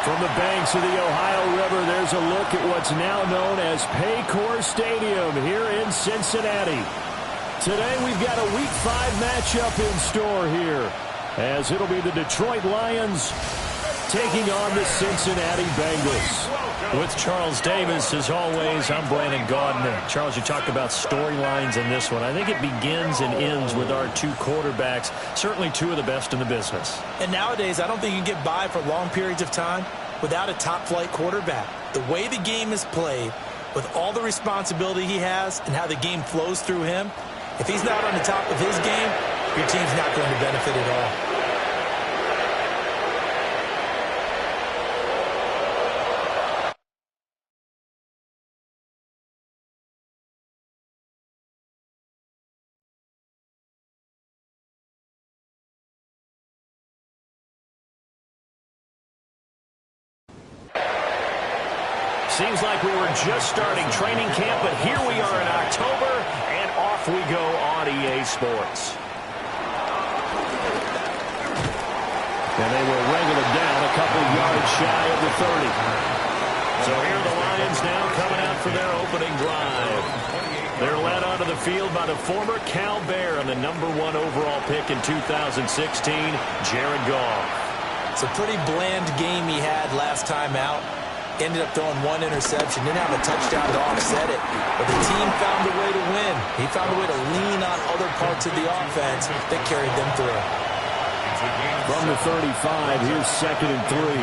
From the banks of the Ohio River, there's a look at what's now known as Paycor Stadium here in Cincinnati. Today we've got a Week 5 matchup in store here, as it'll be the Detroit Lions taking on the Cincinnati Bengals. With Charles Davis, as always, I'm Brandon Gaudin. Charles, you talked about storylines in this one. I think it begins and ends with our two quarterbacks, certainly two of the best in the business. And nowadays, I don't think you can get by for long periods of time without a top-flight quarterback. The way the game is played, with all the responsibility he has and how the game flows through him, if he's not on the top of his game, your team's not going to benefit at all. Seems like we were just starting training camp, but here we are in October, and off we go on EA Sports. And they will wrangle it down a couple of yards shy of the 30. So here are the Lions now coming out for their opening drive. They're led onto the field by the former Cal Bear and the #1 overall pick in 2016, Jared Goff. It's a pretty bland game he had last time out. Ended up throwing one interception, didn't have a touchdown to offset it. But the team found a way to win. He found a way to lean on other parts of the offense that carried them through. From the 35, here's 2nd and 3.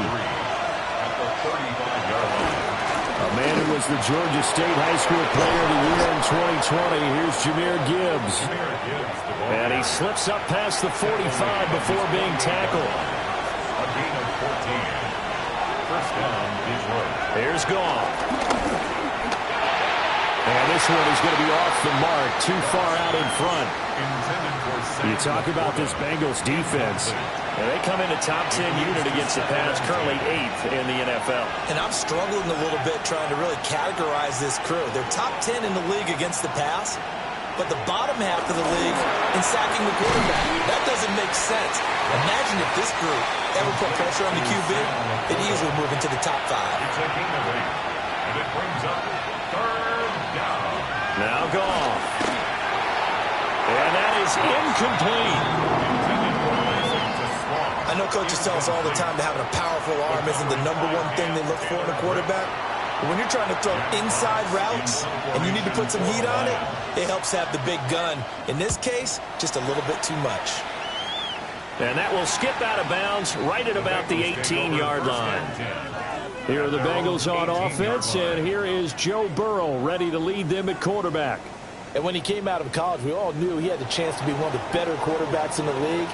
A man who was the Georgia State High School Player of the Year in 2020. Here's Jahmyr Gibbs. And he slips up past the 45 before being tackled. A gain of 14. First down, Detroit. Here's Goff. And this one is going to be off the mark, too far out in front. You talk about this Bengals defense. And they come in a top 10 unit against the pass, currently 8th in the NFL. And I'm struggling a little bit trying to really categorize this crew. They're top 10 in the league against the pass, but the bottom half of the league in sacking the quarterback. That doesn't make sense. Imagine if this group ever put pressure on the QB, they'd easily move into the top 5. It's a gain of 8, and it brings up 3rd down. Now Goff. And that is incomplete. I know coaches tell us all the time that having a powerful arm isn't the #1 thing they look for in a quarterback. But when you're trying to throw inside routes and you need to put some heat on it, it helps have the big gun. In this case, just a little bit too much. And that will skip out of bounds right at about the 18-yard line. Here are the Bengals on offense, and here is Joe Burrow ready to lead them at quarterback. And when he came out of college, we all knew he had the chance to be one of the better quarterbacks in the league.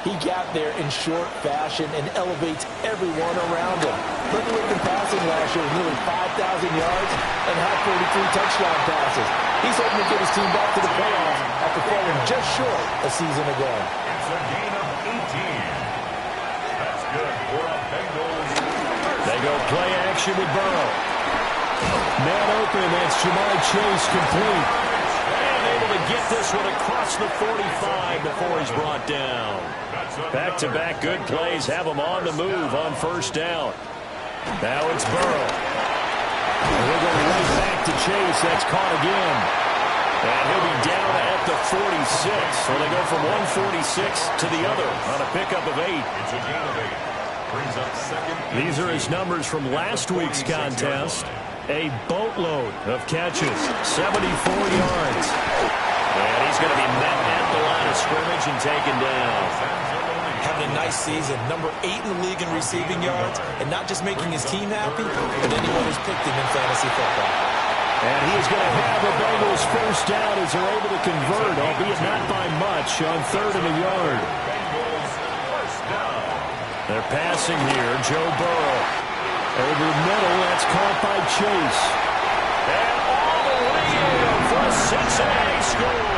He got there in short fashion and elevates everyone around him. Led the league in passing last year with nearly 5,000 yards and had 43 touchdown passes. He's hoping to get his team back to the playoffs after falling just short a season ago. It's a gain of 18. That's good for a Bengals. They go play action with Burrow. Man open, that's Jamar Chase complete. And able to get this one across the 45 before he's brought down. Back-to-back good plays have him on the move on 1st down. Now it's Burrow. And they'll go right back to Chase. That's caught again. And he'll be down at the 46. So they go from 146 to the other on a pickup of 8. It's a gain of 8. Brings up 2nd. These are his numbers from last week's contest. A boatload of catches, 74 yards. And he's going to be met at the line of scrimmage and taken down. Having a nice season, #8 in the league in receiving yards, and not just making his team happy, but anyone who's picked him in fantasy football. And he is going to have the Bengals 1st down as they're able to convert, albeit not by much, on 3rd and a yard. They're passing here, Joe Burrow. Over the middle, that's caught by Chase. And all the way in for a Cincinnati score.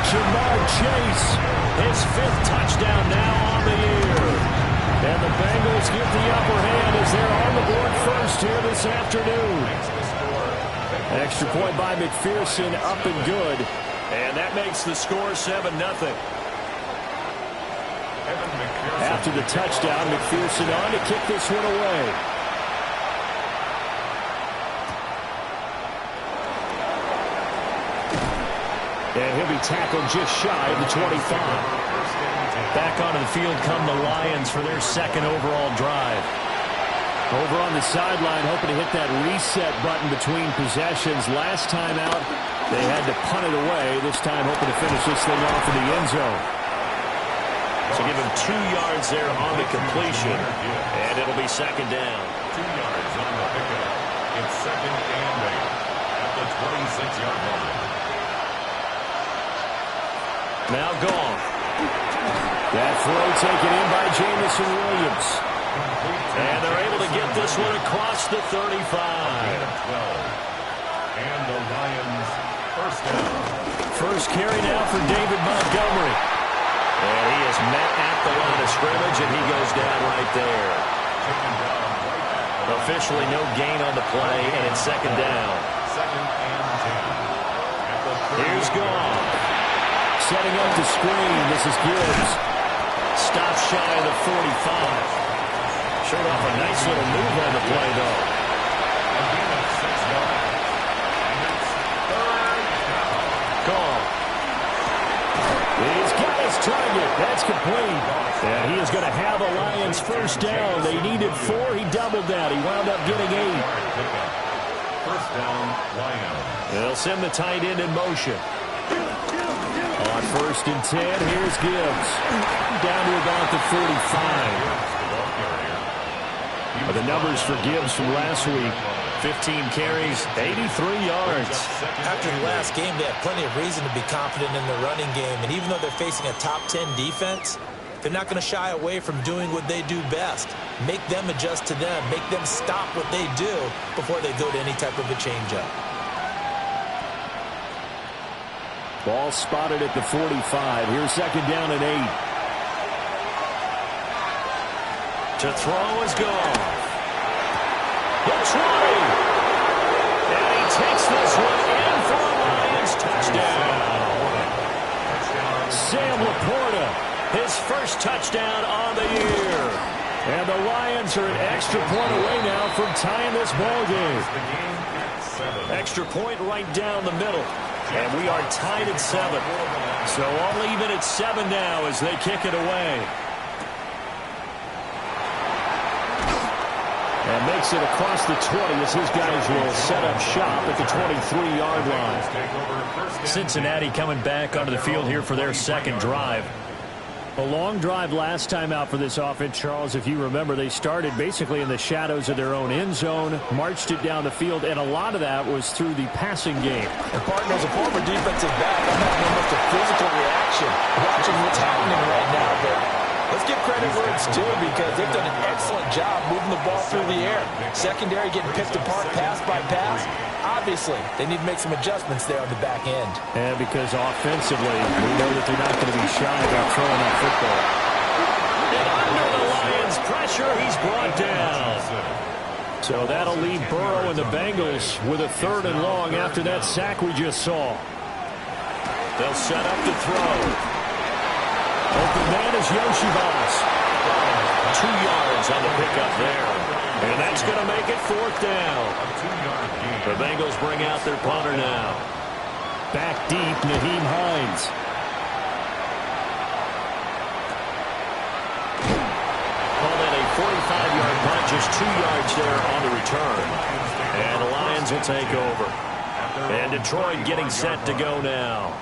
Jamar Chase, his 5th touchdown now on the year. And the Bengals get the upper hand as they're on the board first here this afternoon. Extra point by McPherson, up and good. And that makes the score 7-0. after the touchdown. McPherson on to kick this one away. And he'll be tackled just shy of the 25. Back onto the field come the Lions for their second overall drive. Over on the sideline, hoping to hit that reset button between possessions. Last time out, they had to punt it away. This time, hoping to finish this thing off in the end zone. So give him 2 yards there on the completion, and it'll be second down. 2 yards on the pickup. It's second and 8 at the 26-yard line. Now gone. That throw taken in by Jamison Williams. And they're able to get this one across the 35. And the Lions first down. First carry now for David Montgomery. And he is met at the line of scrimmage, and he goes down right there. Officially no gain on the play, and it's second down. Second and 10. Here's Goff. Setting up the screen. This is Gibbs. Stop shy of the 45. Showed off a nice little move on the play, though. Goff. He's got his target. That's complete. And he is going to have a Lions first down. They needed 4. He doubled that. He wound up getting 8. First down, Lions. They'll send the tight end in motion. On first and 10, here's Gibbs. Down to about the 45. The numbers for Gibbs from last week: 15 carries, 83 yards. After the last game, they have plenty of reason to be confident in their running game. And even though they're facing a top 10 defense, they're not going to shy away from doing what they do best. Make them adjust to them. Make them stop what they do before they go to any type of a changeup. Ball spotted at the 45. Here's second down and 8. To throw is gone. It's running. And he takes this one in for a Lions touchdown. Sam Laporta, his first touchdown on the year. And the Lions are an extra point away now from tying this ball game. Extra point right down the middle. And we are tied at 7. So all even at 7 now as they kick it away. And makes it across the 20 as his guys will set up shop at the 23-yard line. Cincinnati coming back onto the field here for their second drive. A long drive last time out for this offense, Charles. If you remember, they started basically in the shadows of their own end zone, marched it down the field, and a lot of that was through the passing game. And partner, as a former defensive back, I'm having almost a physical reaction watching what's happening right now. But let's give credit where it's due because they've done an excellent job moving the ball through the air. Secondary getting picked apart pass by pass. Obviously, they need to make some adjustments there on the back end. And because offensively, we know that they're not going to be shy about throwing that football. And under the Lions' pressure, he's brought down. So that'll leave Burrow and the Bengals with a 3rd and long after that sack we just saw. They'll set up to throw. Open man is Yoshibas. 2 yards on the pickup there. And that's going to make it 4th down. The Bengals bring out their punter now. Back deep, Naheem Hines. Call that a 45-yard punt, just 2 yards there on the return. And the Lions will take over. And Detroit getting set to go now.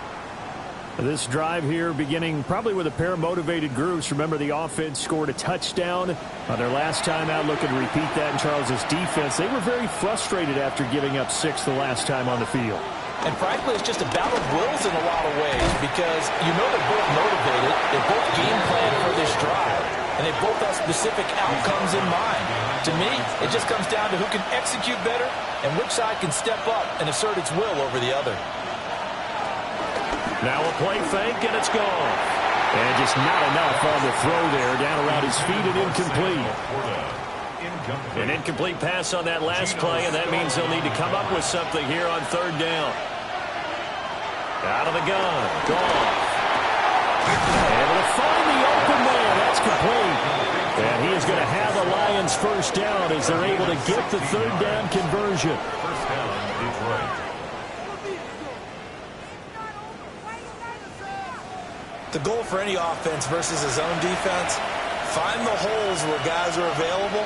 This drive here beginning probably with a pair of motivated groups. Remember, the offense scored a touchdown on their last time out. Looking to repeat that in Charles's defense. They were very frustrated after giving up 6 the last time on the field. And frankly, it's just a battle of wills in a lot of ways because you know they're both motivated. They both game plan for this drive. And they both have specific outcomes in mind. To me, it just comes down to who can execute better and which side can step up and assert its will over the other. Now a play fake, and it's gone. And just not enough on the throw there. Down around his feet and incomplete. An incomplete pass on that last play, and that means they'll need to come up with something here on 3rd down. Out of the gun. Gone. Able to find the open man. That's complete. is going to have the Lions first down as they're able to get the third down conversion. First down, Detroit. The goal for any offense versus his own defense, find the holes where guys are available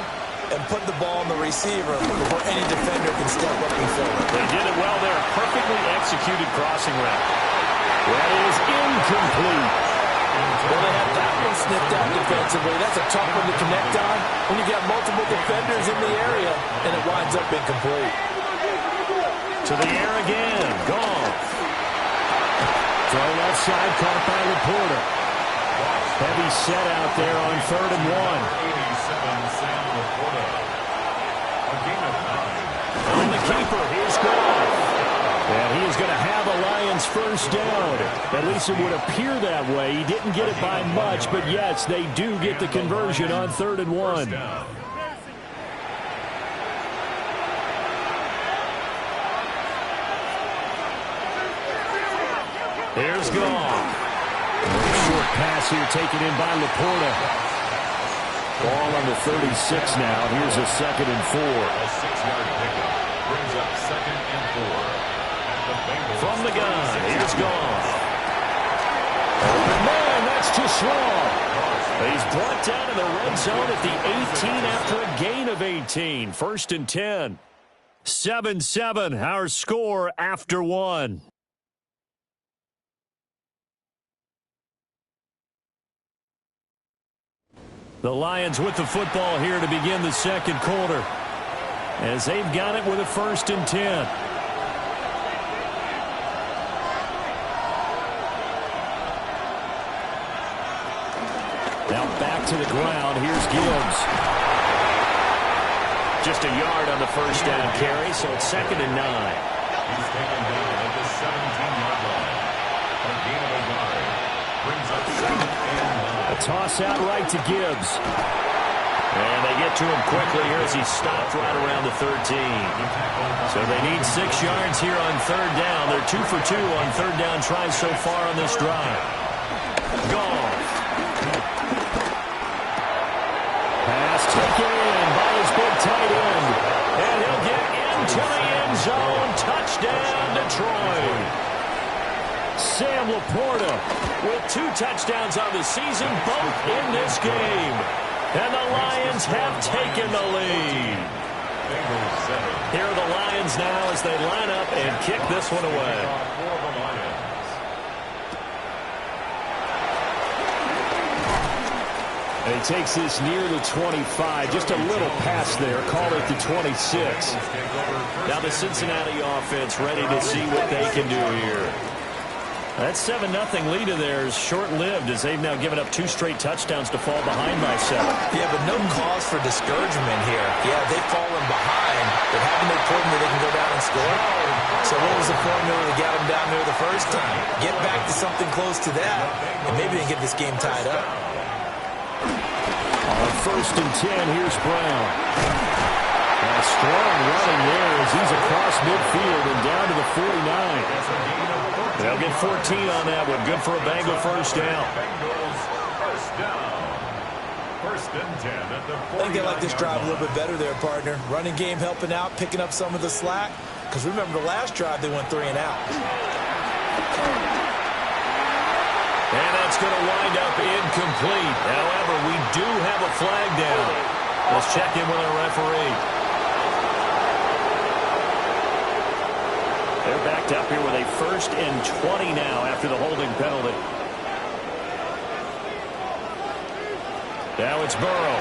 and put the ball on the receiver before any defender can step up and fill it. They did it well there. Perfectly executed crossing route. That is incomplete. Well, they have that one sniffed out defensively. That's a tough one to connect on when you got multiple defenders in the area, and it winds up incomplete. To the air again. Gone. Throw left side, caught by Laporta. Heavy set out there on 3rd and 1. 87, Sam Laporta. A gain of 9. And the keeper, he's gone. And he is going to have a Lions first down. At least it would appear that way. He didn't get it by much, but yes, they do get the conversion on 3rd and 1. Here's Goff. Short pass here taken in by Laporta. Ball on the 36 now. Here's a 2nd and 4. A 6-yard pickup brings up 2nd and 4. From the gun, here's Goff. Man, that's too strong. He's brought down in the red zone at the 18 after a gain of 18. 1st and 10. 7-7, our score after 1. The Lions with the football here to begin the 2nd quarter, as they've got it with a 1st and 10. Now back to the ground. Here's Gibbs. Just a yard on the first down carry, so it's 2nd and 9. He's taken down at the 17-yard line. A gain of a yard brings up 2nd and 9. A toss out right to Gibbs. And they get to him quickly here as he stopped right around the 13. So they need 6 yards here on 3rd down. They're 2 for 2 on 3rd down tries so far on this drive. Goff. Pass taken in by his big tight end. And he'll get into the end zone. Touchdown, Detroit. Sam Laporta with 2 touchdowns on the season, both in this game. And the Lions have taken the lead. Here are the Lions now as they line up and kick this one away. And he takes this near the 25. Just a little pass there. Call it the 26. Now the Cincinnati offense ready to see what they can do here. That 7-0 lead of theirs short-lived as they've now given up 2 straight touchdowns to fall behind by 7. Yeah, but no cause for discouragement here. Yeah, they've fallen behind, but haven't they proven that they can go down and score? So what was the formula that got them down there the first time? Get back to something close to that, and maybe they can get this game tied up. On 1st and 10, here's Brown. A strong running there as he's across midfield and down to the 49. They'll get 14 on that one. Good for a Bengal first down. First and 10 at the 49. I think they like this drive a little bit better there, partner. Running game helping out, picking up some of the slack. Because remember, the last drive they went 3 and out. And that's going to wind up incomplete. However, we do have a flag down. Let's check in with our referee. They're backed up here with a 1st and 20 now after the holding penalty. Now it's Burrow.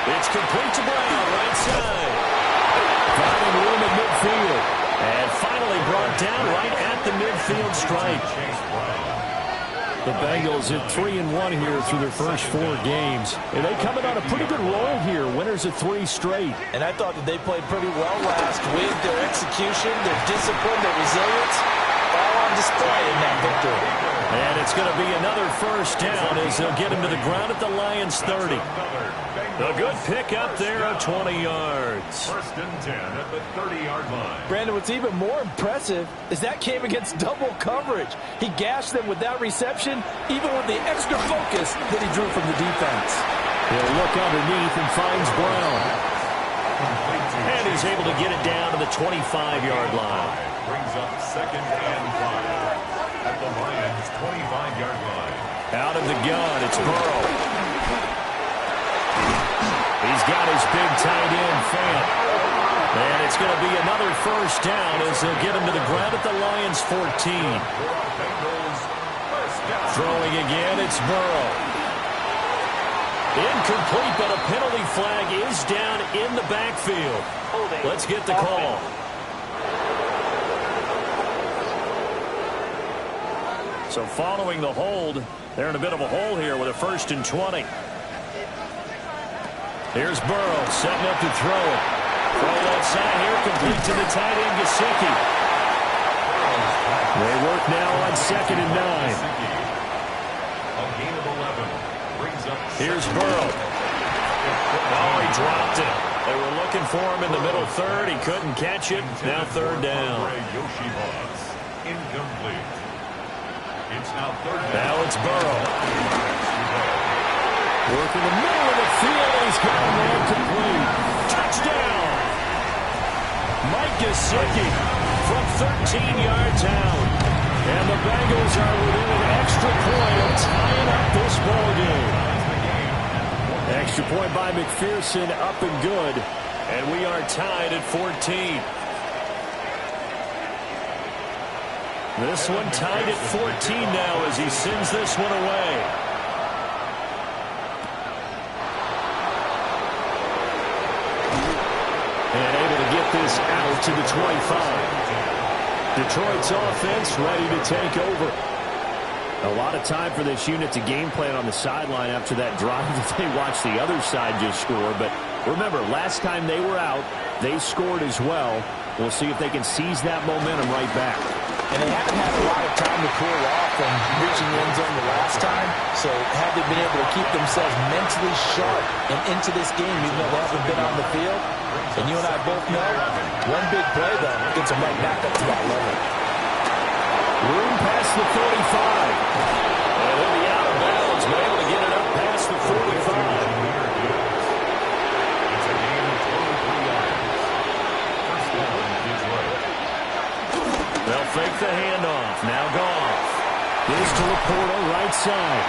It's complete to Brown, right side. Finding room at midfield. And finally brought down right at the midfield stripe. The Bengals at 3-1 here through their first 4 games. And they coming on a pretty good roll here. Winners of 3 straight. And I thought that they played pretty well last week. Their execution, their discipline, their resilience, all on display in that victory. And it's going to be another first down as they'll get him to the ground at the Lions 30. A good pick up there of 20 yards. 1st and 10 at the 30-yard line. Brandon, what's even more impressive is that came against double coverage. He gashed them with that reception, even with the extra focus that he drew from the defense. He'll look underneath and finds Brown. And he's able to get it down to the 25-yard line. Brings up 2nd and 5 at the Lions' 25-yard line. Out of the gun, it's Burrow. He's got his big tight end, Fant. And it's going to be another first down as they'll get him to the ground at the Lions' 14. Throwing again, it's Burrow. Incomplete, but a penalty flag is down in the backfield. Let's get the call. So following the hold, they're in a bit of a hole here with a 1st and 20. Here's Burrow setting up to throw it. Throw left side here, complete to the tight end, Gesicki. They work now on 2nd and 9. A gain of 11 brings up. Here's Burrow. Oh, he dropped it. They were looking for him in the middle third. He couldn't catch it. Now 3rd down. Incomplete. It's now 3rd down. Now it's Burrow. Work in the middle of the field. He's got a man complete. Touchdown! Mike Gesicki from 13 yards out. And the Bengals are within an extra point of tying up this ball game. Extra point by McPherson, up and good. And we are tied at 14. This one tied at 14 now as he sends this one away. And able to get this out to the 25. Detroit's offense ready to take over. A lot of time for this unit to game plan on the sideline after that drive that they watched the other side just score. But remember, last time they were out, they scored as well. We'll see if they can seize that momentum right back. And they haven't had a lot of time to cool off from reaching the end zone the last time. So had they been able to keep themselves mentally sharp and into this game, even though they haven't been on the field. And you and I both know, one big play, though, gets them right back up to that level. Room past the 35. And he'll be out of bounds, but able to get it up past the 45. It's a gain of 23 yards. First down is right. They'll fake the handoff. Now Goff. This to Laporta, right side.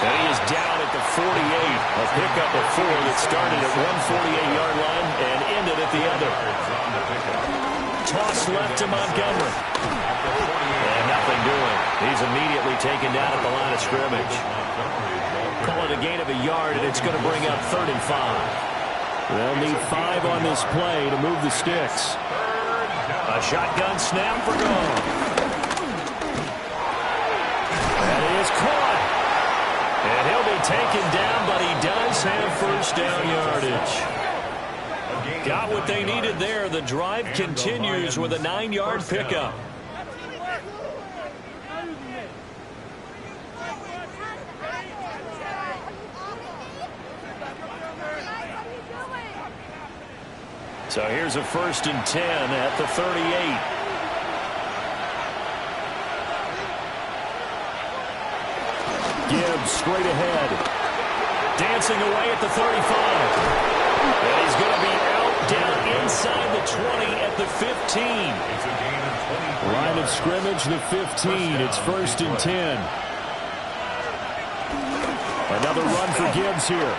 And he is down at the 48. A pickup of 4 that started at 148-yard line and ended at the other. Toss left to Montgomery. And nothing doing. He's immediately taken down at the line of scrimmage. Call it a gain of a yard, and it's going to bring up 35. They'll need 5 on this play to move the sticks. A shotgun snap for Goff. That is caught. And he'll be taken down, but he does have first down yardage. Got what they needed there. The drive continues with a 9-yard pickup. So here's a 1st and 10 at the 38. Gibbs straight ahead. Dancing away at the 35. And he's going to be out down inside the 20 at the 15. It's a gain of 23 Line of yards. scrimmage, the 15. It's 1st and 10. Another run for Gibbs here.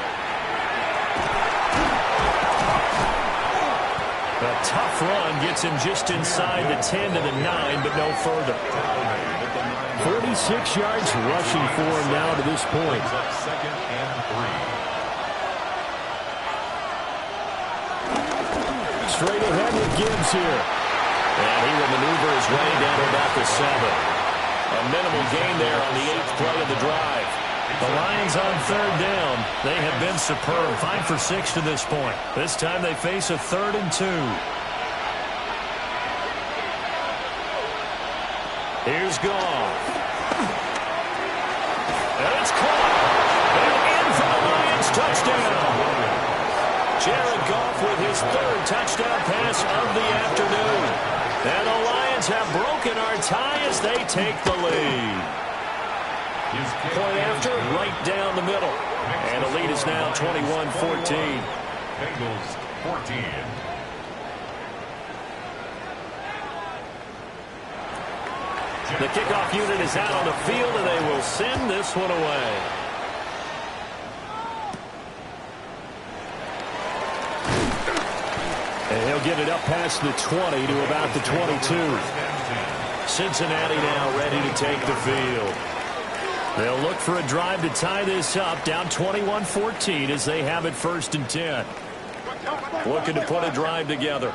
A tough run gets him just inside the 10 to the 9, but no further. 46 yards rushing for him now to this point. Brings up 2nd and 3. Straight ahead with Gibbs here. And he will maneuver his way down to about the 7. A minimal gain there on the 8th play of the drive. The Lions on 3rd down. They have been superb. 5 for 6 to this point. This time they face a 3rd and 2. Here's Goff. And it's caught. And in for the Lions touchdown. Jared Goff with his 3rd touchdown pass of the afternoon. And the Lions have broken our tie as they take the lead. Point after, right down the middle. And the lead is now 21-14. Bengals 14. The kickoff unit is out on the field, and they will send this one away. And he'll get it up past the 20 to about the 22. Cincinnati now ready to take the field. They'll look for a drive to tie this up, down 21-14 as they have it 1st and 10. Looking to put a drive together.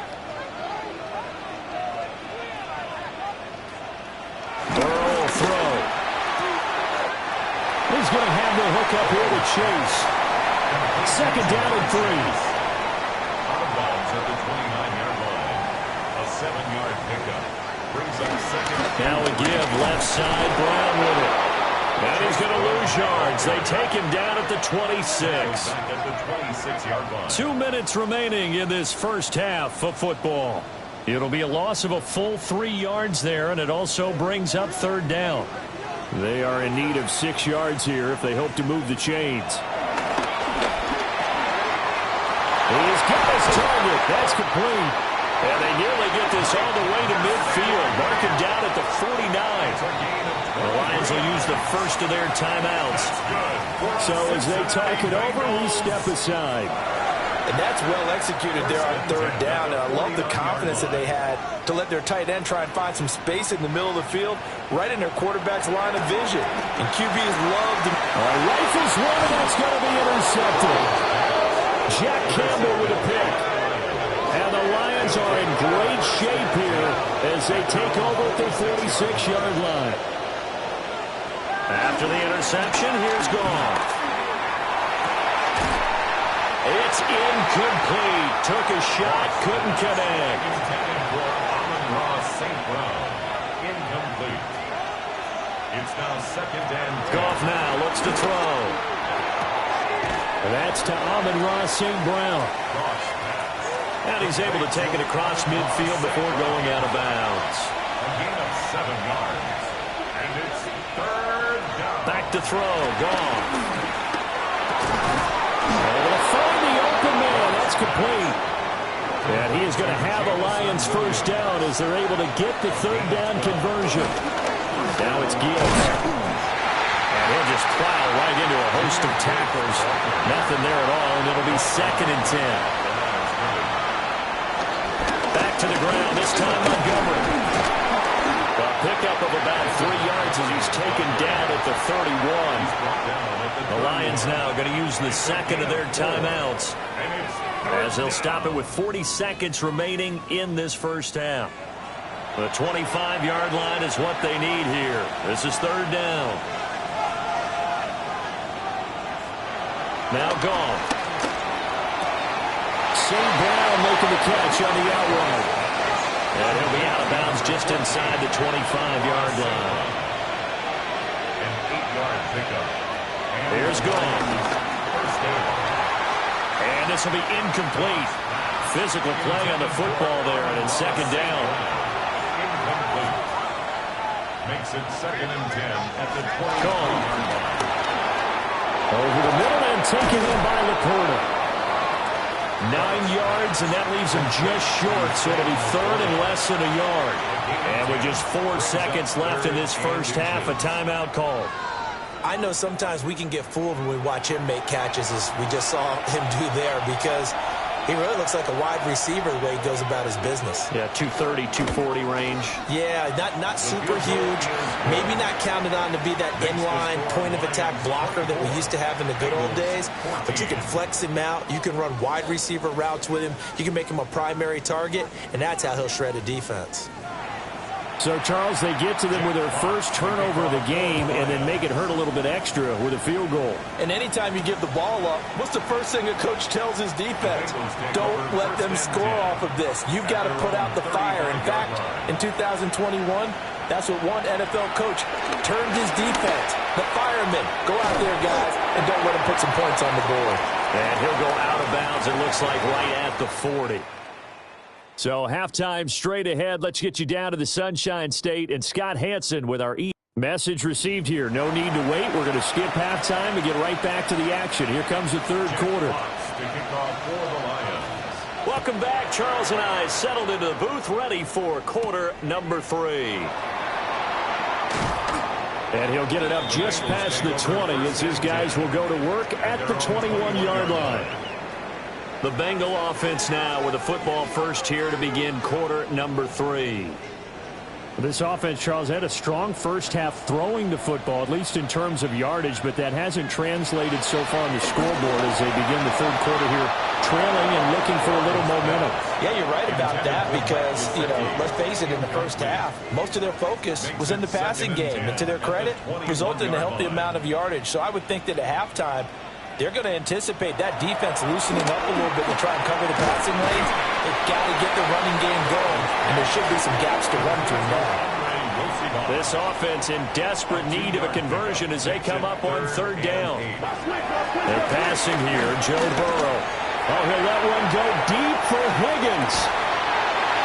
Burrow will throw. He's going to have the hook up here to Chase. 2nd down and 3. Out of bounds at the 29-yard line. A 7-yard pickup. Brings up 2nd. Now a give, left side, Brown with it. And he's going to lose yards. They take him down at the 26. Back at the 26-yard line. 2 minutes remaining in this first half of football. It'll be a loss of a full 3 yards there, and it also brings up 3rd down. They are in need of 6 yards here if they hope to move the chains. He's got his target. That's complete. And they nearly get this all the way to midfield. Mark him down at the 49. The Lions will use the first of their timeouts. So as they talk it over, we step aside. And that's well executed there on 3rd down. And I love the confidence that they had to let their tight end try and find some space in the middle of the field, right in their quarterback's line of vision. And QBs love to... Rifles one, and that's going to be intercepted. Jack Campbell with a pick. And the Lions are in great shape here as they take over at their 46-yard line. After the interception, here's Goff. It's incomplete. Took a shot, couldn't connect. Intended for Amon-Ra St. Brown. Incomplete. It's now 2nd and 10. Goff now looks to throw. That's to Amon-Ra St. Brown. And he's able to take it across midfield before going out of bounds. A gain of 7 yards. And it's 3rd down. Back to throw. Goff. Able to find the open man. That's complete. And he is going to have a Lions 1st down as they're able to get the 3rd down conversion. Now it's Gibbs. And he'll just plow right into a host of tacklers. Nothing there at all, and it'll be 2nd and 10. Back to the ground, this time Montgomery. A pickup of about 3 yards as he's taken down at the 31. The Lions now going to use the 2nd of their timeouts as they'll stop it with 40 seconds remaining in this first half. The 25-yard line is what they need here. This is 3rd down. Now gone. St. Brown making the catch on the out route. And he'll be out of bounds just inside the 25-yard line. An 8-yard pickup. Here's Goff. First down. And this will be incomplete. Physical play on the football there, and it's 2nd down. Incomplete. Makes it 2nd and 10 at the 20-yard line. Over the middle and taken in by Laporta. 9 yards, and that leaves him just short, so it'll be 3rd and less than a yard. And with just 4 seconds left in this first half, a timeout call. I know sometimes we can get fooled when we watch him make catches, as we just saw him do there, because he really looks like a wide receiver the way he goes about his business. Yeah, 230, 240 range. Yeah, not super huge. Maybe not counted on to be that inline point-of-attack blocker that we used to have in the good old days. But you can flex him out. You can run wide receiver routes with him. You can make him a primary target, and that's how he'll shred a defense. So, Charles, they get to them with their first turnover of the game and then make it hurt a little bit extra with a field goal. And anytime you give the ball up, what's the first thing a coach tells his defense? Don't let them score off of this. You've got to put out the fire. In fact, in 2021, that's what one NFL coach turned his defense. The firemen. Go out there, guys, and don't let them put some points on the board. And he'll go out of bounds, it looks like, right at the 40. So halftime straight ahead. Let's get you down to the Sunshine State and Scott Hansen with our Message received here. No need to wait. We're going to skip halftime and get right back to the action. Here comes the third quarter. Welcome back. Charles and I settled into the booth, ready for quarter number 3. And he'll get it up just past the 20 as his guys will go to work at the 21-yard line. The Bengal offense now with a football first here to begin quarter number 3. This offense, Charles, had a strong first half throwing the football, at least in terms of yardage, but that hasn't translated so far on the scoreboard as they begin the third quarter here, trailing and looking for a little momentum. Yeah, you're right about that because, let's face it, in the first half, most of their focus was in the passing game. And to their credit, resulted in a healthy amount of yardage. So I would think that at halftime, they're going to anticipate that defense loosening up a little bit to try and cover the passing lanes. They've got to get the running game going, and there should be some gaps to run through now. This offense in desperate need of a conversion as they come up on third down. They're passing here. Joe Burrow. Oh, he'll let one go deep for Higgins.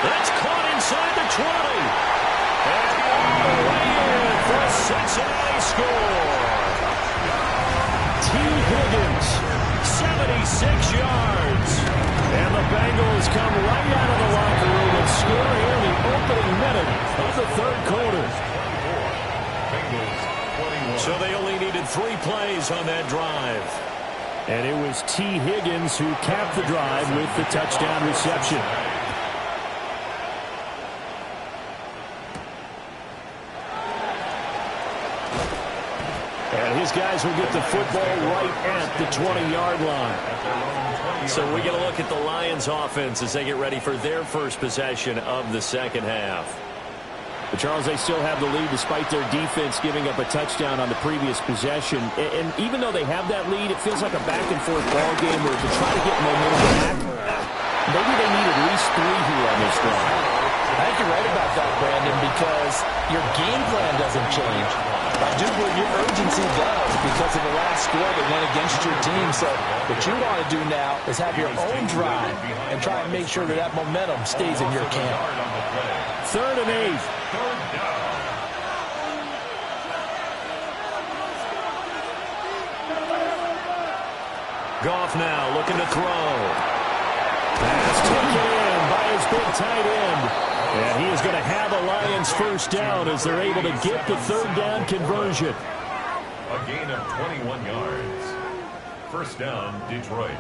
That's caught inside the 20. And all the way in for a Cincinnati score. T. Higgins, 76 yards. And the Bengals come right out of the locker room and score here in the opening minute of the third quarter. So they only needed 3 plays on that drive. And it was T. Higgins who capped the drive with the touchdown reception. And his guys will get the football right at the 20-yard line. So we get a look at the Lions offense as they get ready for their first possession of the second half. But Charles, they still have the lead despite their defense giving up a touchdown on the previous possession. And even though they have that lead, it feels like a back-and-forth ball game where to try to get momentum back, maybe they need at least 3 here on this drive. I think you're right about that, Brandon, because your game plan doesn't change. I do believe your urgency does because of the last score that went against your team. So what you want to do now is have your own drive and try and make sure that that momentum stays in your camp. 3rd and 8. Goff now looking to throw. Pass taken in by his big tight end. And he is going to have a Lions first down as they're able to get the third down conversion. A gain of 21 yards. First down, Detroit.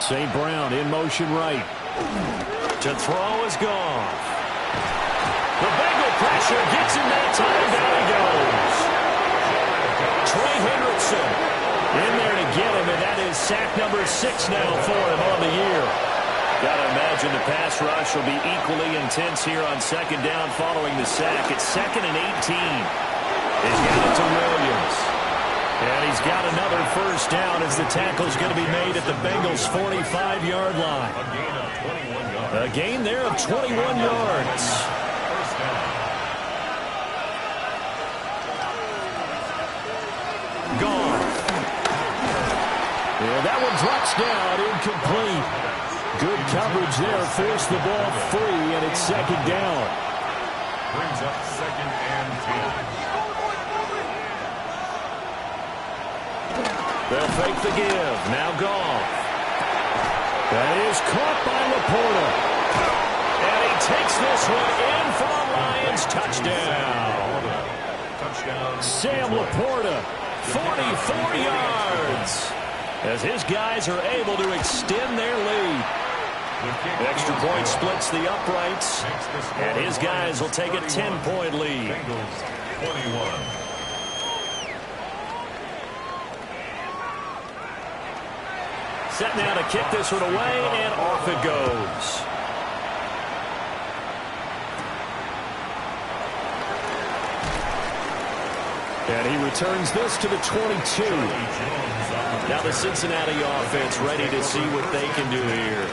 St. Brown in motion right. To throw is gone. The Bengal pressure gets him that time. Down he goes. Trey Hendrickson in there to get him, and that is sack number 6 now for him on the year. Got to imagine the pass rush will be equally intense here on second down following the sack. It's 2nd and 18. He's got it to Williams. And he's got another first down as the tackle's going to be made at the Bengals' 45-yard line. A gain there of 21 yards. Gone. Yeah, that one drops down, incomplete. Good coverage there, forced the ball free, and it's 2nd down. Brings up 2nd and 10. They'll fake the give. Now Goff. That is caught by Laporta. And he takes this one in for the Lions. Touchdown. Sam Laporta, 44 yards. As his guys are able to extend their lead. Extra point splits the uprights. And his guys will take a 10-point lead. Bengals 21. Set now to kick this one away, and off it goes. And he returns this to the 22. Now the Cincinnati offense ready to see what they can do here.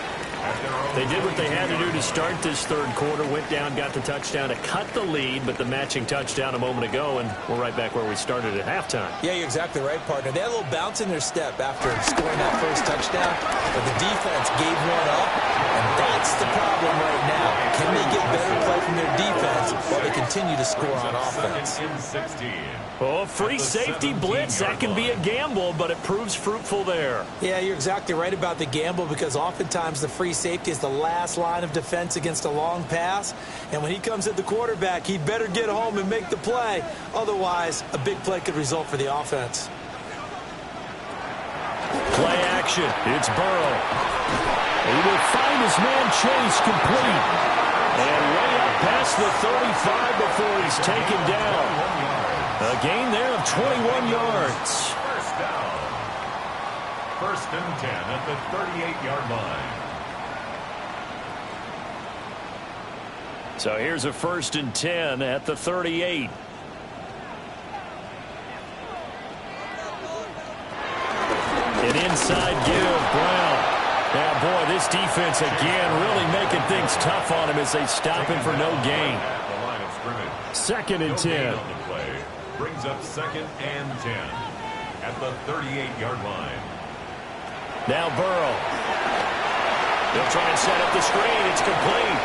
They did what they had to do to start this third quarter, went down, got the touchdown to cut the lead, but the matching touchdown a moment ago, and we're right back where we started at halftime. Yeah, you're exactly right, partner. They had a little bounce in their step after scoring that first touchdown, but the defense gave one up, and that's the problem right now. Can they get better play from their defense while they continue to score on offense? Oh, free safety blitz. That can be a gamble, but it proves fruitful there. Yeah, you're exactly right about the gamble because oftentimes the free safety is the last line of defense against a long pass. And when he comes at the quarterback, he better get home and make the play. Otherwise, a big play could result for the offense. Play action. It's Burrow. He will find his man Chase complete. And way up past the 35 before he's taken down. A gain there of 21 yards. First down. First and 10 at the 38-yard line. So here's a 1st and 10 at the 38. An inside give, Brown. Now, boy, this defense again really making things tough on him as they stop him for no gain. At the line of scrimmage. 2nd and 10. On the play. Brings up 2nd and 10 at the 38-yard line. Now Burrow. They'll try and set up the screen. It's complete.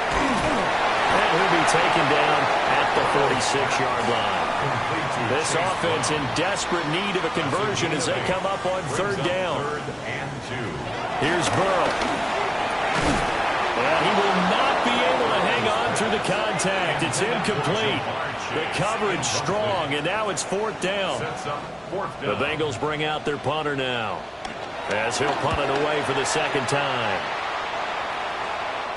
And he'll be taken down at the 46-yard line. This offense in desperate need of a conversion as they come up on 3rd down. 3rd and 2. Here's Burrow. Well, he will not be able to hang on through the contact. It's incomplete. The coverage strong, and now it's 4th down. The Bengals bring out their punter now, as he'll punt it away for the 2nd time.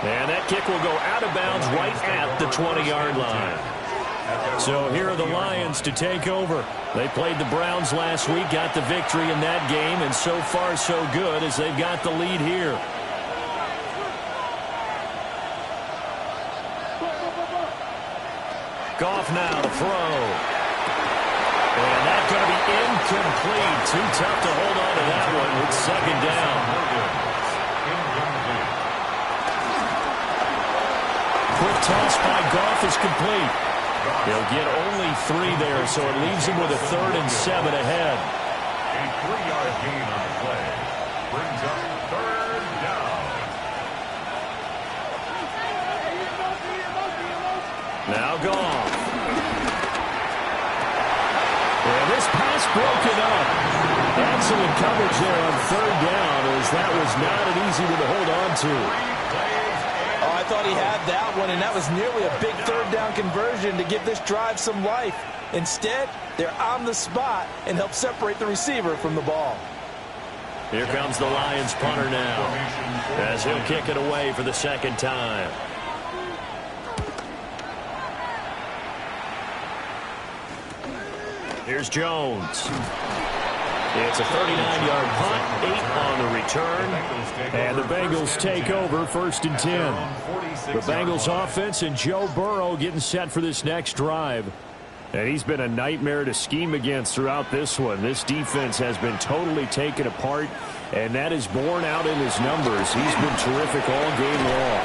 And that kick will go out of bounds right at the 20-yard line. So here are the Lions to take over. They played the Browns last week, got the victory in that game, and so far so good as they've got the lead here. Goff now to throw. And that's going to be incomplete. Too tough to hold on to that one with 2nd down. Quick toss by Goff is complete. He'll get only 3 there, so it leaves him with a 3rd and 7 ahead. A 3-yard gain on the play. Brings up 3rd down. Now Goff. And this pass broken up. Excellent coverage there on 3rd down, as that was not an easy one to hold on to. Oh, I thought he had that one, and that was nearly a big 3rd down conversion to give this drive some life. Instead, they're on the spot and help separate the receiver from the ball. Here comes the Lions punter now, as he'll kick it away for the 2nd time. Here's Jones. It's a 39-yard punt, 8 on the return, and the Bengals take over 1st and 10. The Bengals offense and Joe Burrow getting set for this next drive. And he's been a nightmare to scheme against throughout this one. This defense has been totally taken apart, and that is borne out in his numbers. He's been terrific all game long.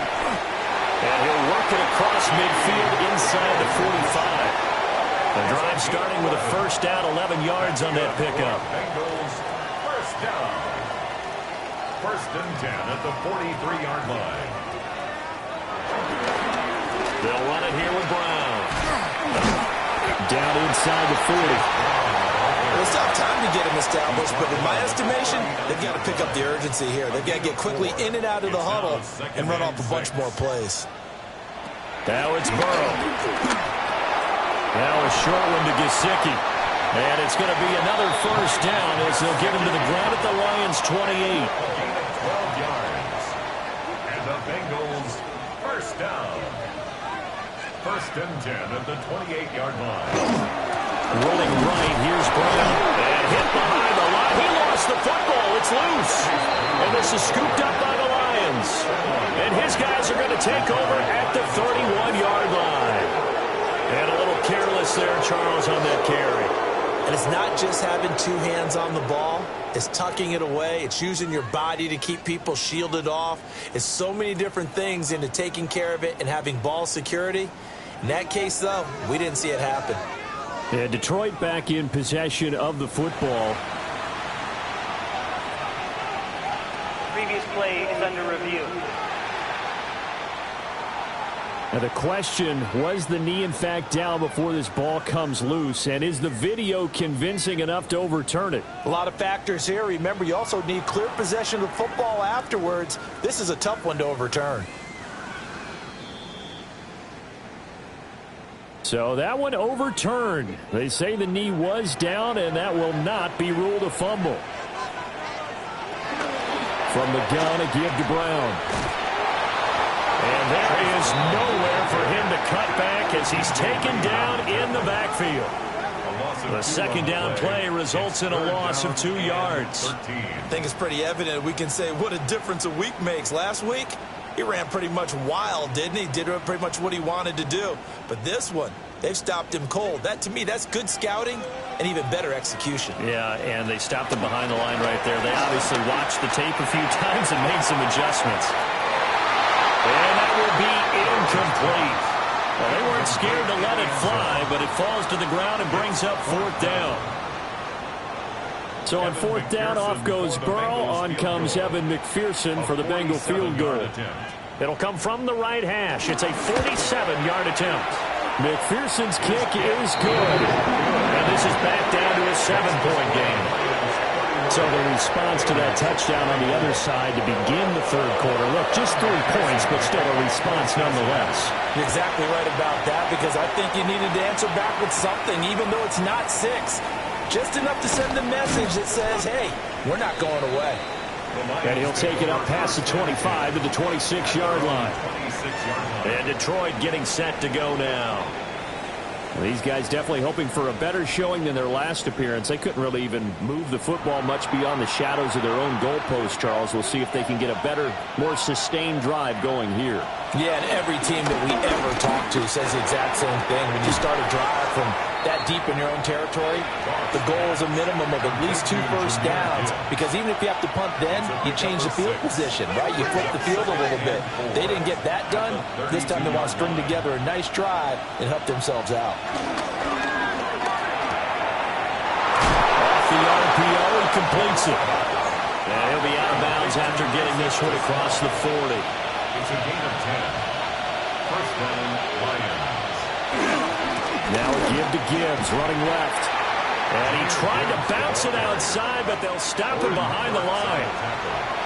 And he'll work it across midfield inside the 45. The drive starting with a 1st down, 11 yards on that pickup. Bengals 1st down. 1st and 10 at the 43-yard line. They'll run it here with Brown. Down inside the 40. Well, it's not time to get him established, but in my estimation, they've got to pick up the urgency here. They've got to get quickly in and out of the huddle and run off a bunch more plays. Now it's Burrow. Now a short one to Gesicki. And it's going to be another 1st down as they'll get him to the ground at the Lions' 28. Gain of 12 yards. And the Bengals 1st down. 1st and 10 at the 28-yard line. Rolling right, here's Brown. And hit behind the line. He lost the football. It's loose. And this is scooped up by the Lions. And his guys are going to take over at the 31-yard line. And a little careless there, Charles, on that carry. And it's not just having two hands on the ball. It's tucking it away. It's using your body to keep people shielded off. It's so many different things into taking care of it and having ball security. In that case, though, we didn't see it happen. Yeah, Detroit back in possession of the football. Previous play is under review. Now the question, was the knee in fact down before this ball comes loose? And is the video convincing enough to overturn it? A lot of factors here. Remember, you also need clear possession of the football afterwards. This is a tough one to overturn. So that one overturned. They say the knee was down, and that will not be ruled a fumble. From the gun, a give to Brown. And there is nowhere for him to cut back as he's taken down in the backfield. The second down play results in a loss of 2 yards. I think it's pretty evident we can say what a difference a week makes. Last week, he ran pretty much wild, didn't he? Did pretty much what he wanted to do. But this one, they've stopped him cold. That, to me, that's good scouting and even better execution. Yeah, and they stopped him behind the line right there. They obviously watched the tape a few times and made some adjustments. And that will be incomplete. Well, they weren't scared to let it fly, but it falls to the ground and brings up 4th down. So on 4th down, off goes Burrow. On comes Evan McPherson for the Bengal field goal. It'll come from the right hash. It's a 47-yard attempt. McPherson's kick is good. And this is back down to a 7-point game. So the response to that touchdown on the other side to begin the third quarter. Look, just 3 points, but still a response nonetheless. You're exactly right about that, because I think you needed to answer back with something, even though it's not 6. Just enough to send a message that says, hey, we're not going away. And he'll take it up past the 25 to the 26-yard line. And Detroit getting set to go now. Well, these guys definitely hoping for a better showing than their last appearance. They couldn't really even move the football much beyond the shadows of their own goalpost, Charles. We'll see if they can get a better, more sustained drive going here. Yeah, and every team that we ever talk to says the exact same thing. When you start a drive from that deep in your own territory, the goal is a minimum of at least 2 first downs, because even if you have to punt then, you change the field position, right? You flip the field a little bit. They didn't get that done. This time they want to string together a nice drive and help themselves out. Off the RPO, he completes it. And he'll be out of bounds after getting this one across the 40. It's a gain of 10. First down, Lions. Now a give to Gibbs, running left. And he tried to bounce it outside, but they'll stop him behind the line.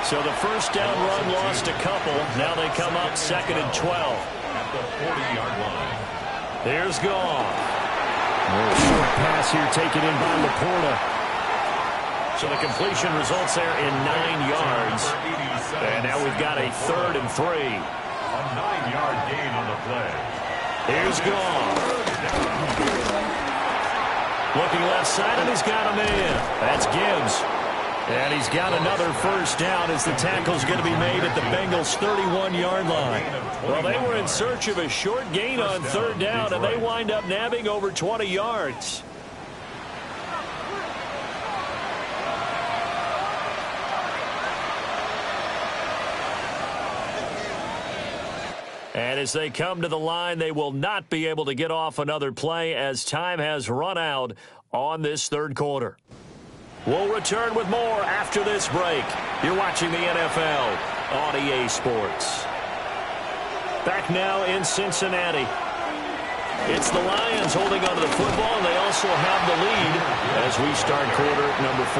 So the first down run lost a couple. Now they come up 2nd and 12. At the 40-yard line. Here's Goff. A short pass here taken in by Laporta. So the completion results there in 9 yards. And now we've got a 3rd and 3. A 9-yard gain on the play. Here's Goff. Looking left side, and he's got a man. That's Gibbs. And he's got another first down as the tackle's going to be made at the Bengals' 31-yard line. Well, they were in search of a short gain on 3rd down, and they wind up nabbing over 20 yards. And as they come to the line, they will not be able to get off another play as time has run out on this 3rd quarter. We'll return with more after this break. You're watching the NFL on EA Sports. Back now in Cincinnati. It's the Lions holding onto the football, and they also have the lead as we start quarter number 4.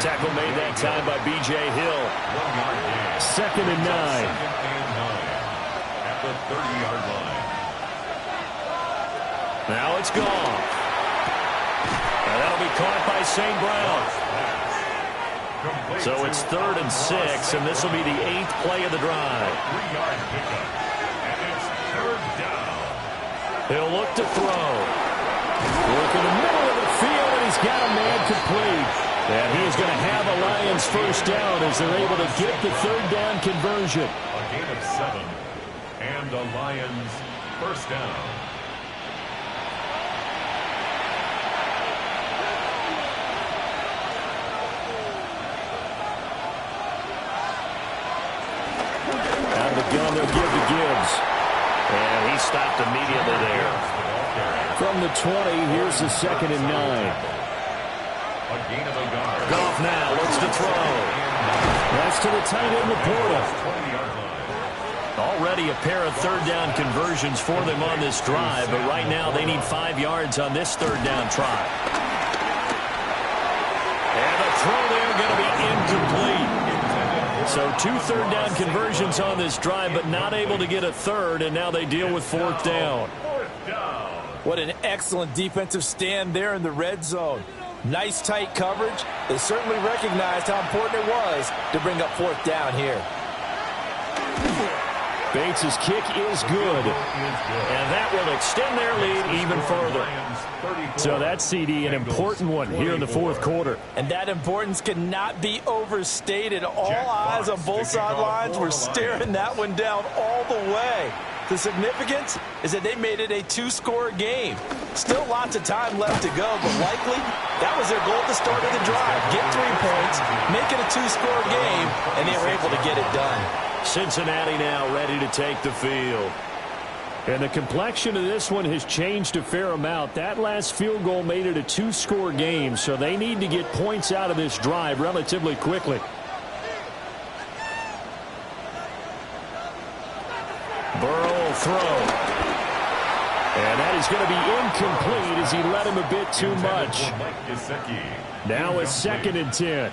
Tackle made that time by B.J. Hill. 2nd and 9. At the 30-yard line. Now it's gone. And that'll be caught by St. Brown. So it's 3rd and 6, and this will be the 8th play of the drive. 3-yard pickup. And it's 3rd down. He'll look to throw. Work in the middle of the field, and he's got a man complete. And he is going to have a Lions first down as they're able to get the 3rd down conversion. A gain of 7. And the Lions first down. stopped immediately there. From the 20, here's the 2nd and 9. Goff now looks to throw. That's to the tight end, Laporta. Already a pair of third-down conversions for them on this drive, but right now they need 5 yards on this third-down try. And the throw there going to be incomplete. So 2 third-down conversions on this drive, but not able to get a third, and now they deal with 4th down. What an excellent defensive stand there in the red zone. Nice tight coverage. They certainly recognized how important it was to bring up 4th down here. Bates' kick is good. And that will extend their lead even further. So that's, CD, an important one here in the 4th quarter. And that importance cannot be overstated. All eyes on both sidelines were staring that one down all the way. The significance is that they made it a 2-score game. Still lots of time left to go, but likely that was their goal at the start of the drive. Get 3 points, make it a 2-score game, and they were able to get it done. Cincinnati now ready to take the field. And the complexion of this one has changed a fair amount. That last field goal made it a 2-score game, so they need to get points out of this drive relatively quickly. Burrow will throw. And that is going to be incomplete as he led him a bit too much. Now it's 2nd and 10.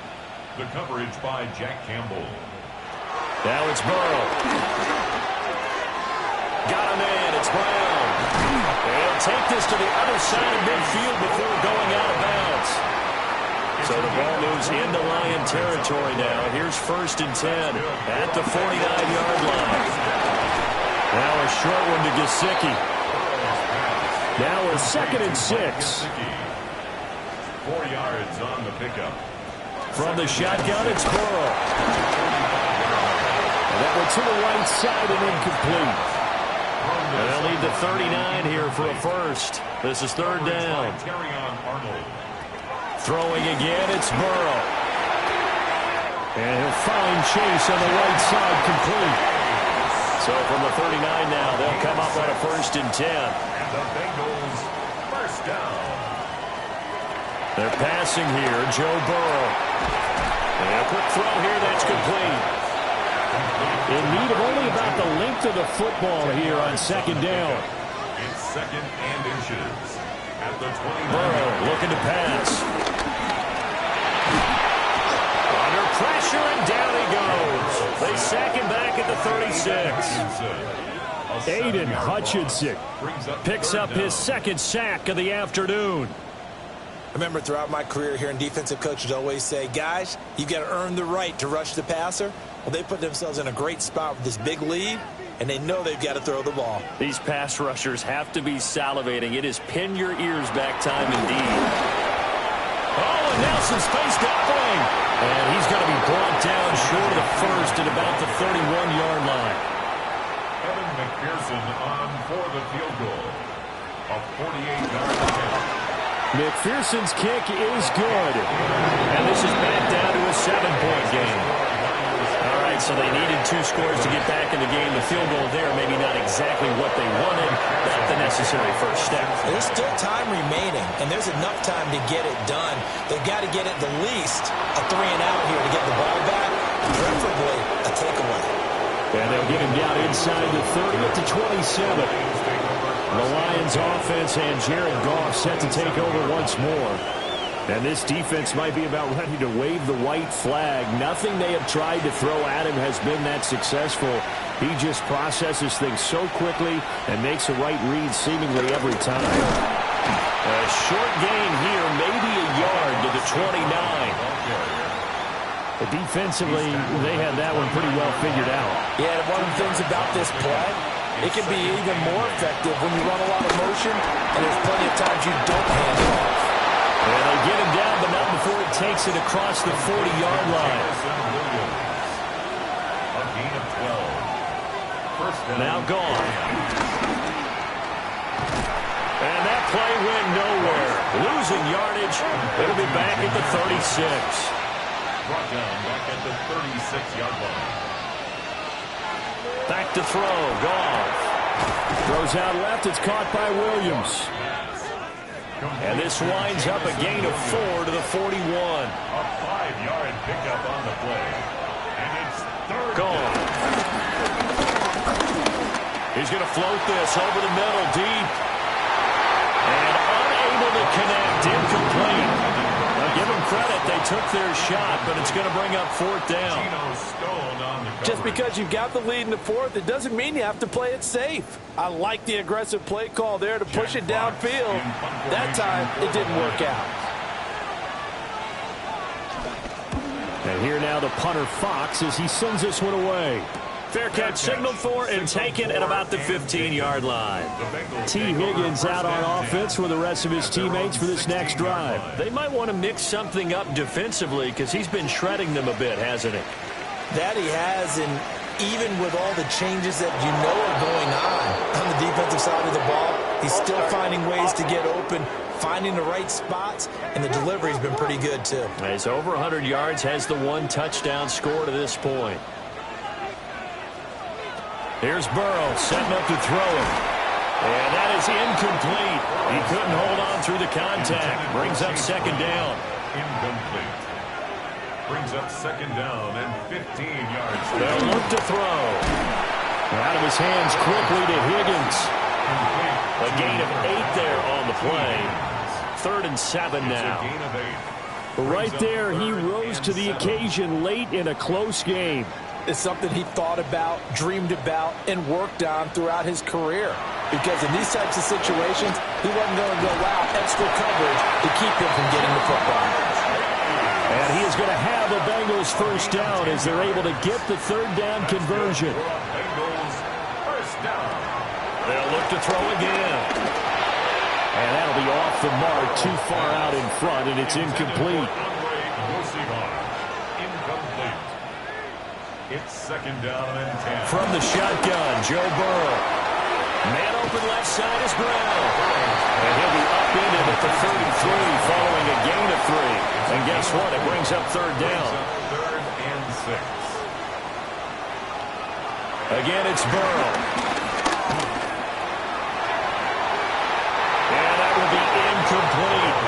The coverage by Jack Campbell. Now it's Burrow. Got a man. It's Brown. They'll take this to the other side of midfield before going out of bounds. So the ball moves into Lion territory now. Here's 1st and 10 at the 49-yard line. Now a short one to Gesicki. Now a 2nd and 6. 4 yards on the pickup. From the shotgun, it's Burrow. That one to the right side and incomplete. And they'll need the 39 here for a first. This is 3rd down. Throwing again, it's Burrow. And he'll find Chase on the right side complete. So from the 39 now, they'll come up on a 1st and 10. And the Bengals, 1st down. They're passing here, Joe Burrow. And a quick throw here, that's complete. In need of only about the length of the football here on 2nd down. It's 2nd and inches at the 29. Burrow looking to pass. Under pressure, and down he goes. They sack him back at the 36. Aiden Hutchinson picks up his 2nd sack of the afternoon. I remember throughout my career here in defensive coaches always say, guys, you've got to earn the right to rush the passer. Well, they put themselves in a great spot with this big lead, and they know they've got to throw the ball. These pass rushers have to be salivating. It is pin your ears back time indeed. Oh, and Nelson's face doubling. And he's going to be brought down short of the first at about the 31-yard line. Evan McPherson on for the field goal. A 48-yard attempt. McPherson's kick is good. And this is back down to a 7-point game. All right, so they needed 2 scores to get back in the game. The field goal there, maybe not exactly what they wanted, not the necessary first step. There's still time remaining, and there's enough time to get it done. They've got to get at the least a 3-and-out here to get the ball back, preferably a takeaway. And they'll get him down inside the 30 at the 27. The Lions offense and Jared Goff set to take over once more. And this defense might be about ready to wave the white flag. Nothing they have tried to throw at him has been that successful. He just processes things so quickly and makes a right read seemingly every time. A short gain here, maybe a yard to the 29. But defensively, they had that one pretty well figured out. Yeah, and one of the things about this play, it can be even more effective when you run a lot of motion, and there's plenty of times you don't hand it off. And they get him down, but not before it takes it across the 40-yard line. A gain of 12. First down. Now gone. And that play went nowhere. Losing yardage. It'll be back at the 36. Brought down back at the 36-yard line. Back to throw. Goff. Throws out left. It's caught by Williams. And this winds up a gain of 4 to the 41. A 5-yard pickup on the play. And it's third Gone. He's going to float this over the middle, deep. And unable to connect, incomplete. Now, give them credit, they took their shot, but it's going to bring up 4th down. Just because you've got the lead in the 4th, it doesn't mean you have to play it safe. I like the aggressive play call there to push it downfield. That time, it didn't work out. And here now the punter Fox as he sends this one away. Fair catch signaled for and taken at about the 15-yard line. T. Higgins out on offense with the rest of his teammates for this next drive. They might want to mix something up defensively because he's been shredding them a bit, hasn't he? That he has, and even with all the changes that you know are going on the defensive side of the ball, he's still finding ways to get open, finding the right spots, and the delivery's been pretty good too. He's over 100 yards, has the 1 touchdown score to this point. Here's Burrow setting up to throw it. And that is incomplete. He couldn't hold on through the contact. Brings up 2nd down. Incomplete. Brings up 2nd down and 15 yards. They'll look to throw. Out of his hands quickly to Higgins. A gain of 8 there on the play. 3rd and 7 now. Right there, he rose to the occasion late in a close game. It's something he thought about, dreamed about, and worked on throughout his career. Because in these types of situations, he wasn't going to allow extra coverage to keep him from getting the football. And he is going to have the Bengals 1st down as they're able to get the 3rd down conversion. Bengals 1st down. They'll look to throw again. And that'll be off the mark, too far out in front, and it's incomplete. It's 2nd down and 10. From the shotgun, Joe Burrow. Man open left side is Brown. And he'll be upended at the 33 following a gain of 3. And guess what? It brings up 3rd down. 3rd and 6. Again, it's Burrow. And that will be incomplete.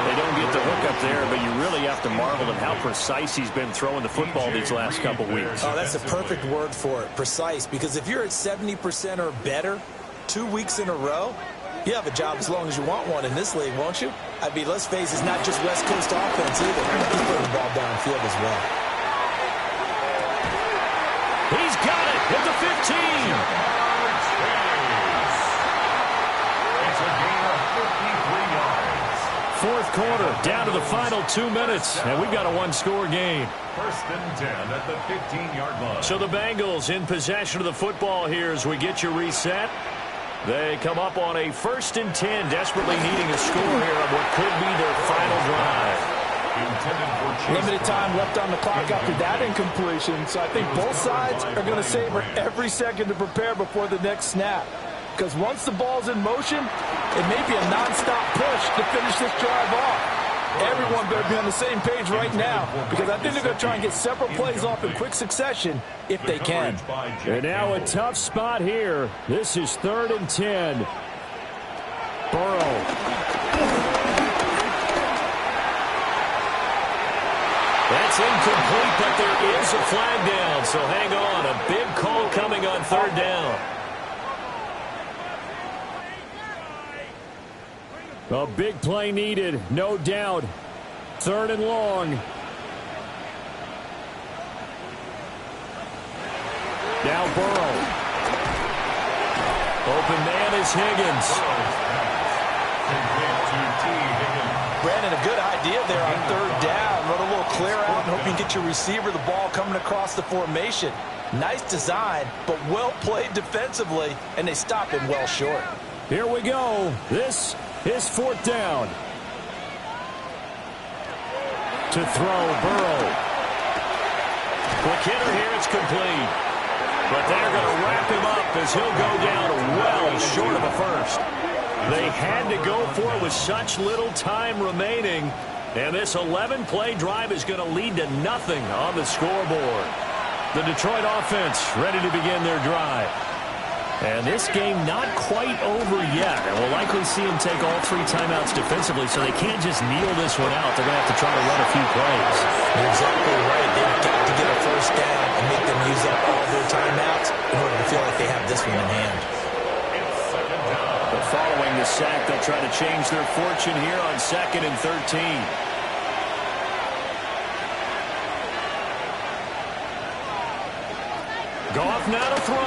They don't get the hook up there, but you really have to marvel at how precise he's been throwing the football these last couple weeks. Oh, that's the perfect word for it, precise. Because if you're at 70% or better 2 weeks in a row, you have a job as long as you want one in this league, won't you? I mean, let's face it, it's not just West Coast offense either. He's putting the ball downfield as well. He's got it at the 15. It's a gain of 53 yards. 4th quarter, down to the final 2 minutes, and we've got a 1-score game. 1st and 10 at the 15-yard line. So the Bengals in possession of the football here as we get you reset. They come up on a 1st and 10, desperately needing a score here on what could be their final drive. Limited time left on the clock after that incompletion, so I think both sides are going to savor every second to prepare before the next snap. Because once the ball's in motion, it may be a nonstop push to finish this drive off. Everyone better be on the same page right now, because I think they're going to try and get several plays off in quick succession if they can. And now a tough spot here. This is 3rd and 10. Burrow. That's incomplete, but there is a flag down, so hang on. A big call coming on 3rd down. A big play needed, no doubt. 3rd and long. Now Burrow. Open man is Higgins. Brandon, a good idea there on 3rd down. Run a little clear out and hope you can get your receiver the ball coming across the formation. Nice design, but well played defensively, and they stop him well short. Here we go. This is 4th down. To throw, Burrow. Quick hitter here, it's complete. But they're going to wrap him up as he'll go down well short of a 1st. They had to go for it with such little time remaining. And this 11-play drive is going to lead to nothing on the scoreboard. The Detroit offense ready to begin their drive. And this game not quite over yet. And we'll likely see them take all 3 timeouts defensively, so they can't just kneel this one out. They're going to have to try to run a few plays. You're exactly right. They've got to get a first down and make them use up all their timeouts in order to feel like they have this one in hand. But following the sack, they'll try to change their fortune here on 2nd and 13. Goff now to throw.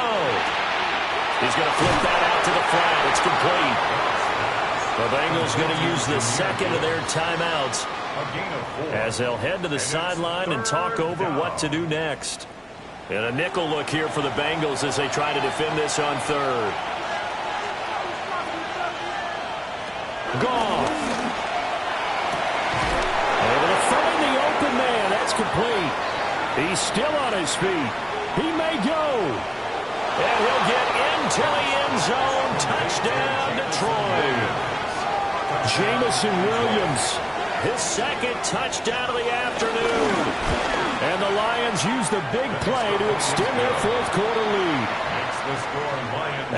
He's going to flip that out to the flat. It's complete. The Bengals going to use the second of their timeouts as they'll head to the sideline and talk over what to do next. And a nickel look here for the Bengals as they try to defend this on 3rd. Goff. Able to find the open man. That's complete. He's still on his feet. He may go. And he'll get into the end zone. Touchdown, Detroit. Jamison Williams, his 2nd touchdown of the afternoon. And the Lions use the big play to extend their 4th quarter lead.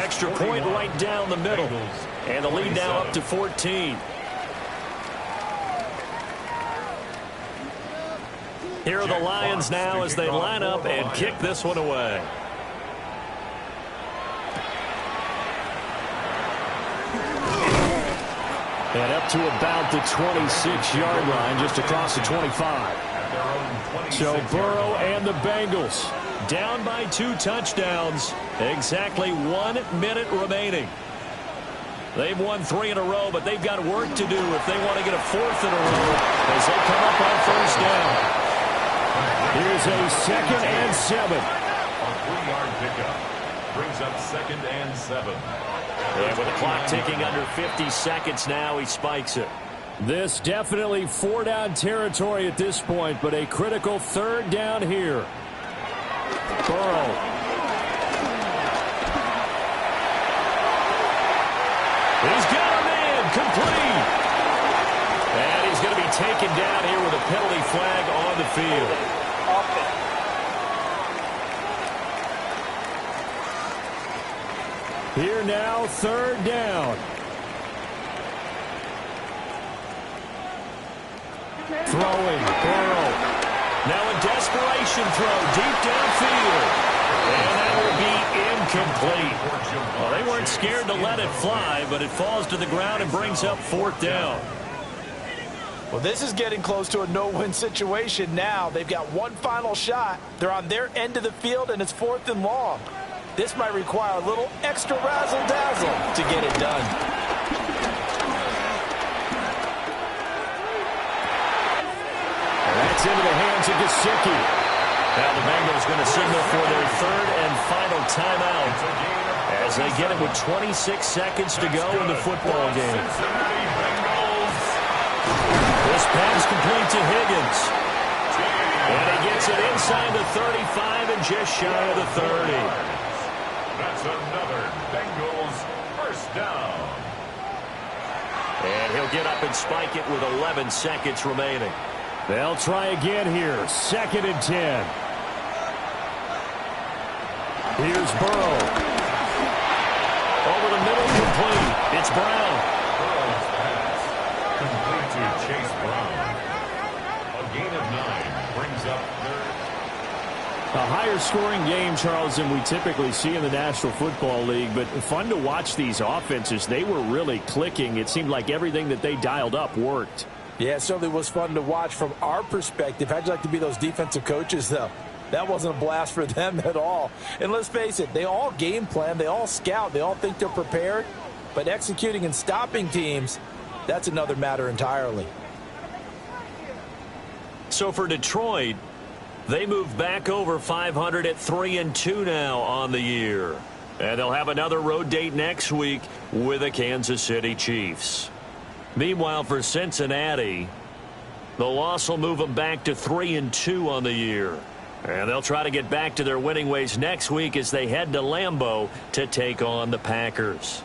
Extra point right down the middle. And the lead now up to 14. Here are the Lions now as they line up and kick this one away. And up to about the 26-yard line, just across the 25. So Burrow and the Bengals down by 2 touchdowns. Exactly 1 minute remaining. They've won 3 in a row, but they've got work to do if they want to get a 4th in a row as they come up on 1st down. Here's a 2nd and 7. A 3-yard pickup brings up 2nd and 7. And with the clock ticking under 50 seconds now, he spikes it. This definitely 4-down territory at this point, but a critical 3rd down here. Burrow. He's got a man complete. And he's going to be taken down here with a penalty flag on the field. Here now, 3rd down. Throwing, Burrow. Now a desperation throw deep downfield. And that will be incomplete. Well, they weren't scared to let it fly, but it falls to the ground and brings up 4th down. Well, this is getting close to a no-win situation now. They've got one final shot. They're on their end of the field, and it's 4th and long. This might require a little extra razzle-dazzle to get it done. That's into the hands of Gesicki. Now the Bengals going to signal for their 3rd and final timeout as they get it with 26 seconds to go in the football game. This pass complete to Higgins. And he gets it inside the 35 and just shy of the 30. That's another Bengals 1st down. And he'll get up and spike it with 11 seconds remaining. They'll try again here. 2nd and 10. Here's Burrow. Over the middle, complete. It's Brown. Burrow's pass complete to Chase Brown. A gain of 9 brings up 3rd. A higher scoring game, Charles, than we typically see in the National Football League, but fun to watch these offenses. They were really clicking. It seemed like everything that they dialed up worked. Yeah, it certainly was fun to watch from our perspective. How'd you like to be those defensive coaches, though? That wasn't a blast for them at all. And let's face it, they all game plan, they all scout, they all think they're prepared. But executing and stopping teams, that's another matter entirely. So for Detroit, they move back over 500 at 3-2 now on the year. And they'll have another road date next week with the Kansas City Chiefs. Meanwhile, for Cincinnati, the loss will move them back to 3-2 on the year. And they'll try to get back to their winning ways next week as they head to Lambeau to take on the Packers.